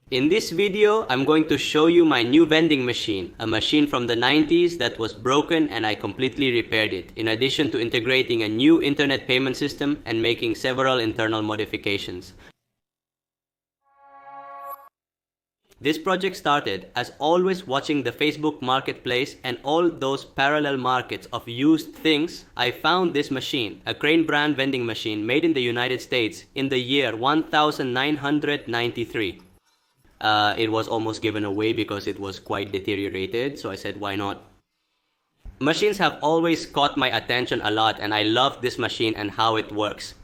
In this video, I'm going to show you my new vending machine, a machine from the 90s that was broken and I completely repaired it, in addition to integrating a new internet payment system and making several internal modifications. This project started as always watching the Facebook marketplace and all those parallel markets of used things. I found this machine, a Crane brand vending machine made in the United States in the year 1993. It was almost given away because it was quite deteriorated, so I said, why not? Machines have always caught my attention a lot, and I love this machine and how it works.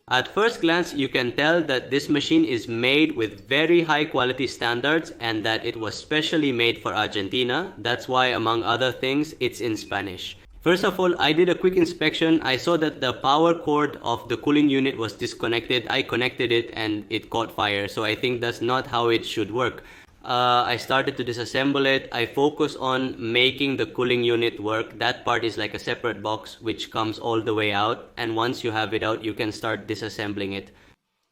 At first glance, you can tell that this machine is made with very high quality standards and that it was specially made for Argentina. That's why, among other things, it's in Spanish. First of all, I did a quick inspection. I saw that the power cord of the cooling unit was disconnected. I connected it and it caught fire, so I think that's not how it should work. I started to disassemble it. I focus on making the cooling unit work. That part is like a separate box which comes all the way out, and once you have it out, you can start disassembling it.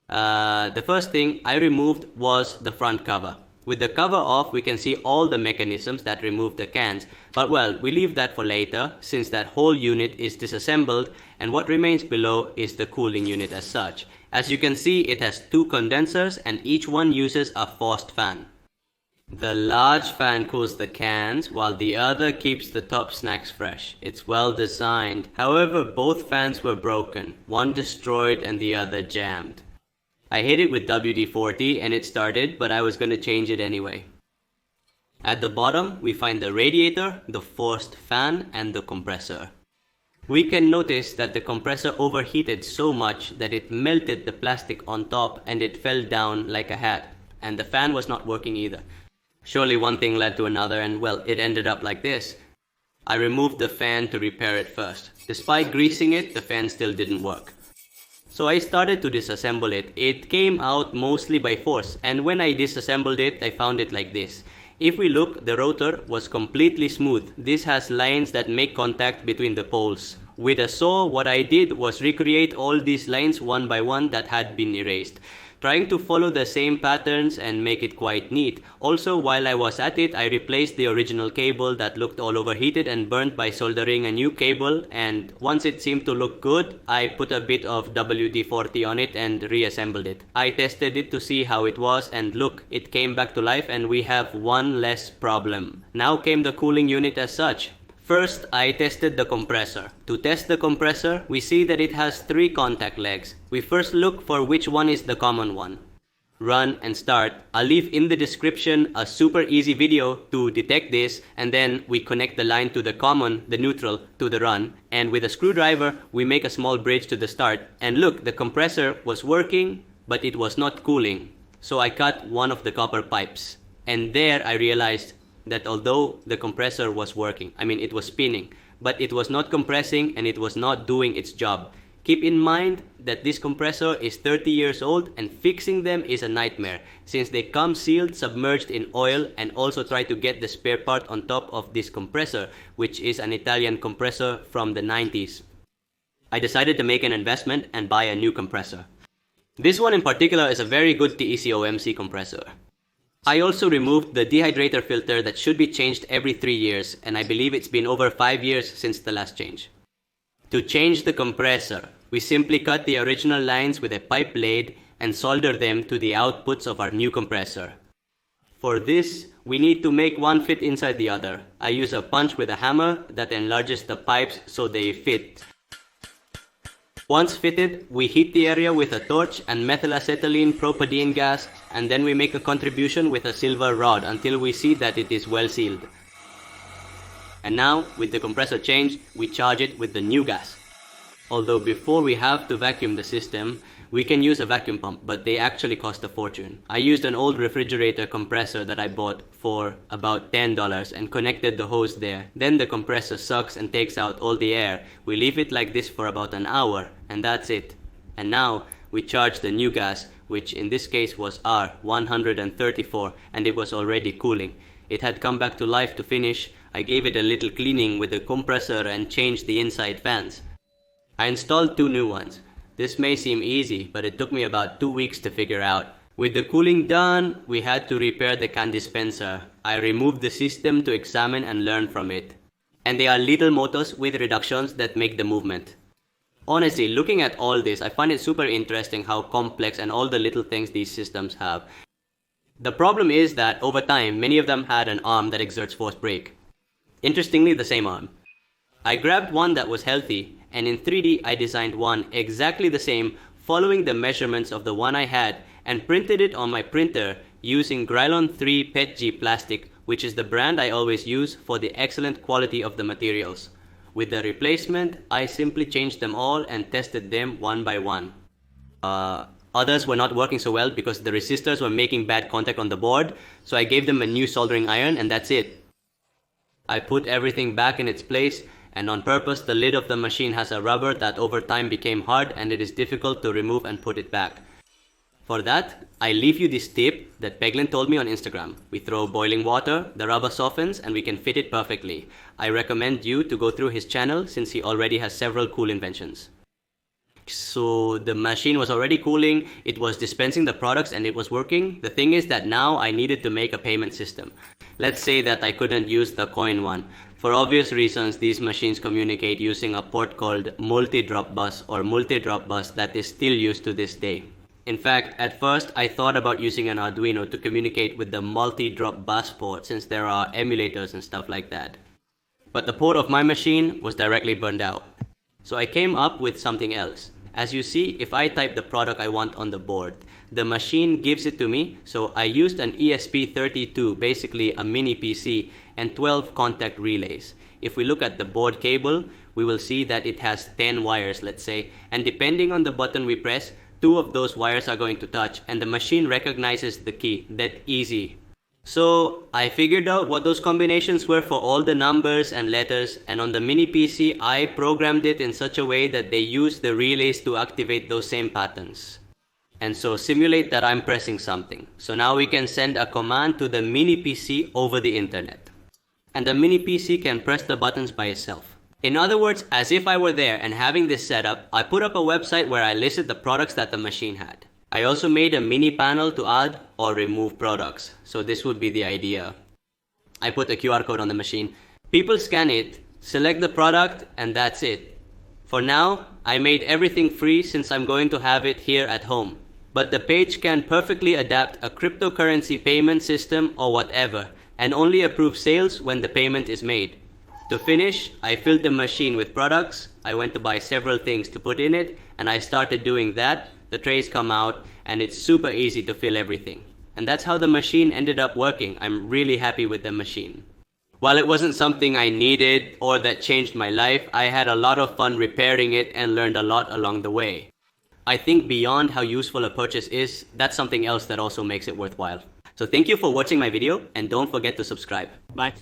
The first thing I removed was the front cover. With the cover off, we can see all the mechanisms that remove the cans. But well, we leave that for later, since that whole unit is disassembled, and what remains below is the cooling unit as such. As you can see, it has two condensers, and each one uses a forced fan. The large fan cools the cans, while the other keeps the top snacks fresh. It's well designed. However, both fans were broken, one destroyed and the other jammed. I hit it with WD-40 and it started, but I was going to change it anyway. At the bottom, we find the radiator, the forced fan, and the compressor. We can notice that the compressor overheated so much that it melted the plastic on top and it fell down like a hat. And the fan was not working either. Surely one thing led to another, and well, it ended up like this. I removed the fan to repair it first. Despite greasing it, the fan still didn't work. So I started to disassemble it. It came out mostly by force, and when I disassembled it, I found it like this. If we look, the rotor was completely smooth. This has lines that make contact between the poles. With a saw, what I did was recreate all these lines one by one that had been erased, trying to follow the same patterns and make it quite neat. Also, while I was at it, I replaced the original cable that looked all overheated and burnt by soldering a new cable, and once it seemed to look good, I put a bit of WD-40 on it and reassembled it. I tested it to see how it was, and look, it came back to life and we have one less problem. Now came the cooling unit as such. First, I tested the compressor. To test the compressor, we see that it has 3 contact legs. We first look for which one is the common one. Run and start. I'll leave in the description a super easy video to detect this, and then we connect the line to the common, the neutral, to the run, and with a screwdriver, we make a small bridge to the start. And look, the compressor was working, but it was not cooling. So I cut one of the copper pipes, and there I realized that although the compressor was working, it was spinning, but it was not compressing and it was not doing its job. Keep in mind that this compressor is 30 years old and fixing them is a nightmare, since they come sealed, submerged in oil, and also try to get the spare part on top of this compressor, which is an Italian compressor from the 90s. I decided to make an investment and buy a new compressor. This one in particular is a very good TECOMC compressor. I also removed the dehydrator filter that should be changed every 3 years, and I believe it's been over 5 years since the last change. To change the compressor, we simply cut the original lines with a pipe blade and solder them to the outputs of our new compressor. For this, we need to make one fit inside the other. I use a punch with a hammer that enlarges the pipes so they fit. Once fitted, we heat the area with a torch and methylacetylene propadiene gas, and then we make a contribution with a silver rod until we see that it is well sealed. And now, with the compressor changed, we charge it with the new gas. Although before we have to vacuum the system, we can use a vacuum pump, but they actually cost a fortune. I used an old refrigerator compressor that I bought for about $10 and connected the hose there. Then the compressor sucks and takes out all the air. We leave it like this for about an hour, and that's it. And now we charge the new gas, which in this case was R134, and it was already cooling. It had come back to life to finish. I gave it a little cleaning with the compressor and changed the inside fans. I installed 2 new ones. This may seem easy, but it took me about 2 weeks to figure out. With the cooling done, we had to repair the Can Dispenser. I removed the system to examine and learn from it. And they are little motors with reductions that make the movement. Honestly, looking at all this, I find it super interesting how complex and all the little things these systems have. The problem is that over time, many of them had an arm that exerts force brake. Interestingly, the same arm. I grabbed one that was healthy, and in 3D I designed one exactly the same, following the measurements of the one I had, and printed it on my printer using Grylon 3 PETG plastic, which is the brand I always use for the excellent quality of the materials. With the replacement, I simply changed them all and tested them one by one. Others were not working so well because the resistors were making bad contact on the board, so I gave them a new soldering iron and that's it. I put everything back in its place, and on purpose the lid of the machine has a rubber that over time became hard and it is difficult to remove and put it back. For that, I leave you this tip that Peglin told me on Instagram. We throw boiling water, the rubber softens, and we can fit it perfectly. I recommend you to go through his channel since he already has several cool inventions. So the machine was already cooling, it was dispensing the products and it was working. The thing is that now I needed to make a payment system. Let's say that I couldn't use the coin one. For obvious reasons, these machines communicate using a port called multi-drop bus or multi-drop bus that is still used to this day. In fact, at first I thought about using an Arduino to communicate with the multi-drop bus port since there are emulators and stuff like that. But the port of my machine was directly burned out. So I came up with something else. As you see, if I type the product I want on the board, the machine gives it to me, so I used an ESP32, basically a mini PC, and 12 contact relays. If we look at the board cable, we will see that it has 10 wires, let's say, and depending on the button we press, 2 of those wires are going to touch, and the machine recognizes the key. That easy. So I figured out what those combinations were for all the numbers and letters, and on the mini PC I programmed it in such a way that they use the relays to activate those same patterns. And so simulate that I'm pressing something. So now we can send a command to the mini PC over the internet. And the mini PC can press the buttons by itself. In other words, as if I were there and having this set up, I put up a website where I listed the products that the machine had. I also made a mini panel to add or remove products. So this would be the idea. I put a QR code on the machine. People scan it, select the product, and that's it. For now, I made everything free since I'm going to have it here at home. But the page can perfectly adapt a cryptocurrency payment system or whatever, and only approve sales when the payment is made. To finish, I filled the machine with products. I went to buy several things to put in it, and I started doing that. The trays come out, and it's super easy to fill everything. And that's how the machine ended up working. I'm really happy with the machine. While it wasn't something I needed or that changed my life, I had a lot of fun repairing it and learned a lot along the way. I think beyond how useful a purchase is, that's something else that also makes it worthwhile. So thank you for watching my video, and don't forget to subscribe. Bye.